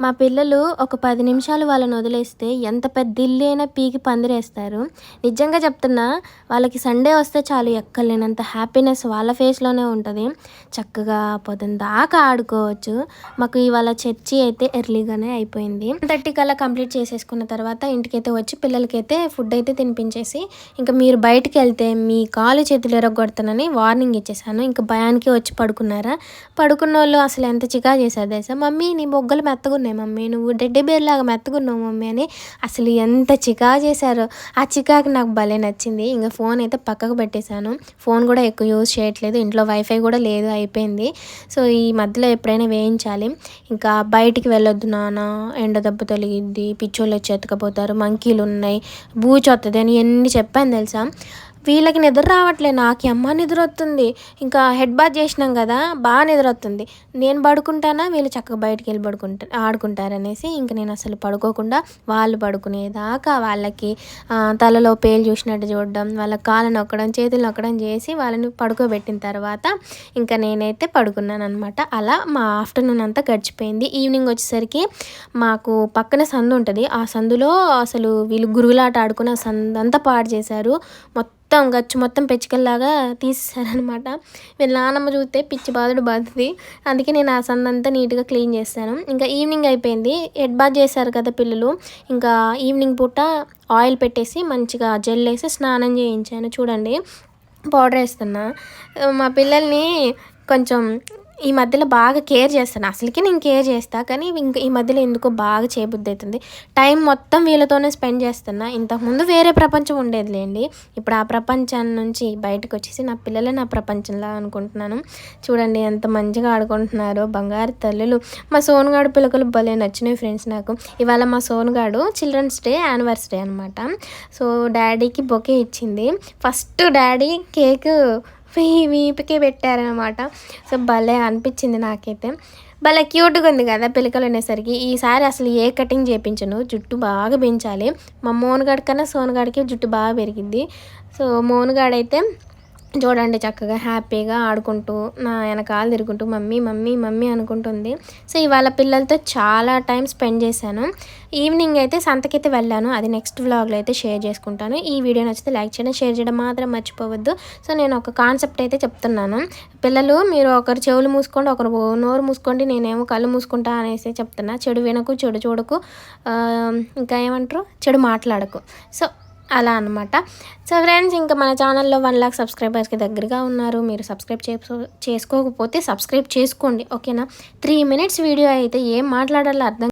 మా పిల్లలు ఒక 10 నిమిషాలు వాళ్ళని వదిలేస్తే ఎంత పెద్ద ఇల్లైనా పీకి పందిరేస్తారు. నిజంగా చెప్తున్నా, వాళ్ళకి సండే వస్తే చాలు ఎక్కడలేనంత హ్యాపీనెస్ వాళ్ళ ఫేస్‌లోనే ఉంటది. చక్కగా పొద్దునదాకా ఆడుకోవచ్చు. మాకు ఇవాళ చర్చి అయితే ఎర్లీగానే అయిపోయింది. 10:30 కల్లా కంప్లీట్ చేసేసుకున్న తర్వాత ఇంటికైతే వచ్చి పిల్లలకైతే ఫుడ్ అయితే తినిపించేసి, ఇంకా మీరు బయటికెళ్తే మీ కాళ్ళు చేతులు ఇరగ్గొడతానని వార్నింగ్ ఇచ్చేసాను. ఇంకా భయానికి వచ్చి పడుకున్నారా? పడుకున్నోళ్ళు అసలు ఎంత చికాకు చేశారు తెలుసా? మమ్మీ నీ బొగ్గలు మెత్తగున్నాయి మమ్మీ, నువ్వు టెడ్డీ బేర్ లాగా మెత్తగున్నావు మమ్మీ అని అసలు ఎంత చికాకు చేశారో. ఆ చికాకు నాకు భలే నచ్చింది. ఇంకా ఫోన్ అయితే పక్కకు పెట్టేశాను. ఫోన్ కూడా ఎక్కువ యూజ్ చేయట్లేదు. ఇంట్లో వైఫై కూడా లేదు, అయిపోయింది. సో ఈ మధ్యలో ఎప్పుడైనా వేయించాలి. ఇంకా బయటికి వెళ్ళొద్దు నాన్న, ఎండ దెబ్బ తొలగిద్ది, పిచ్చోళ్ళు వచ్చి ఎత్తుకపోతారు, మంకీలు ఉన్నాయి, బూచి వస్తుంది అని ఎన్ని చెప్పాను తెలుసా. వీళ్ళకి నిద్ర రావట్లే, నాకు అమ్మ నిద్ర వస్తుంది. ఇంకా హెడ్ బాత్ చేసినాం కదా, బాగా నిద్ర వస్తుంది. నేను పడుకుంటానా, వీళ్ళు చక్కగా బయటికి వెళ్ళి ఆడుకుంటారనేసి ఇంక నేను అసలు పడుకోకుండా వాళ్ళు పడుకునేదాకా వాళ్ళకి తలలో పేలు చూసినట్టు చూడడం, వాళ్ళ కాళ్ళు నొక్కడం, చేతులు నొక్కడం చేసి వాళ్ళని పడుకోబెట్టిన తర్వాత ఇంకా నేనైతే పడుకున్నాను అనమాట. అలా మా ఆఫ్టర్నూన్ అంతా గడిచిపోయింది. ఈవినింగ్ వచ్చేసరికి మాకు పక్కన సందు ఉంటుంది. ఆ సందులో అసలు వీళ్ళు గురుగులాట ఆడుకుని ఆ సందంతా పాడు చేశారు. మొత్తం గచ్చు మొత్తం పెచ్చికల్లాగా తీసేసారనమాట. వీళ్ళ నాన్నమ్మ చూస్తే పిచ్చి బాధుతుంది. అందుకే నేను ఆ సందంతా నీట్గా క్లీన్ చేస్తాను. ఇంకా ఈవినింగ్ అయిపోయింది. హెడ్ బాత్ చేశారు కదా పిల్లలు. ఇంకా ఈవినింగ్ పూట ఆయిల్ పెట్టేసి మంచిగా జెల్ వేసి స్నానం చేయించాను. చూడండి, పౌడర్ వేస్తున్నా. మా పిల్లల్ని కొంచెం ఈ మధ్యలో బాగా కేర్ చేస్తాను. అసలుకి నేను కేర్ చేస్తాను, కానీ ఇంకా ఈ మధ్యలో ఎందుకో బాగా చేయబుద్ధి అవుతుంది. టైం మొత్తం వీళ్ళతోనే స్పెండ్ చేస్తున్నా. ఇంతకుముందు వేరే ప్రపంచం ఉండేదిలేండి. ఇప్పుడు ఆ ప్రపంచం నుంచి బయటకు వచ్చేసి నా పిల్లలే నా ప్రపంచంలా అనుకుంటున్నాను. చూడండి ఎంత మంచిగా ఆడుకుంటున్నారో, బంగారు తల్లులు. మా సోనుగాడు పిల్లకలు భలే నచ్చినాయి ఫ్రెండ్స్ నాకు. ఇవాళ మా సోనుగాడు చిల్డ్రన్స్ డే యానివర్సరీ అనమాట. సో డాడీకి బొకే ఇచ్చింది. ఫస్ట్ డాడీ కేక్ వీపుకే పెట్టారనమాట. సో భలే అనిపించింది నాకైతే. భలే క్యూట్గా ఉంది కదా పిల్లకలు అనేసరికి. ఈసారి అసలు ఏ కటింగ్ చేయించను, జుట్టు బాగా పెంచాలి. మా మోనుగాడి కన్నా సోనుగాడికి జుట్టు బాగా పెరిగింది. సో మోనుగాడైతే చూడండి చక్కగా హ్యాపీగా ఆడుకుంటూ నా వెనకాల తిరుగుంటూ మమ్మీ మమ్మీ మమ్మీ అనుకుంటుంది. సో ఇవాళ పిల్లలతో చాలా టైం స్పెండ్ చేశాను. ఈవినింగ్ అయితే సంతకైతే వెళ్ళాను. అది నెక్స్ట్ వ్లాగ్లో అయితే షేర్ చేసుకుంటాను. ఈ వీడియో నచ్చితే లైక్ చేయడం, షేర్ చేయడం మాత్రం మర్చిపోవద్దు. సో నేను ఒక కాన్సెప్ట్ అయితే చెప్తున్నాను. పిల్లలు మీరు ఒకరు చెవులు మూసుకోండి, ఒకరు నోరు మూసుకోండి, నేనేమో కళ్ళు మూసుకుంటా అనేసి చెప్తున్నా. చెడు వినకు, చెడు చూడకు, ఇంకా ఏమంటారు, చెడు మాట్లాడకు. సో అలా అనమాట. సో ఫ్రెండ్స్, ఇంకా మన ఛానల్లో 1 lakh సబ్స్క్రైబర్స్కి దగ్గరగా ఉన్నారు. మీరు సబ్స్క్రైబ్ చేసుకోకపోతే సబ్స్క్రైబ్ చేసుకోండి, ఓకేనా. 3 minutes వీడియో అయితే ఏం మాట్లాడాలో అర్థం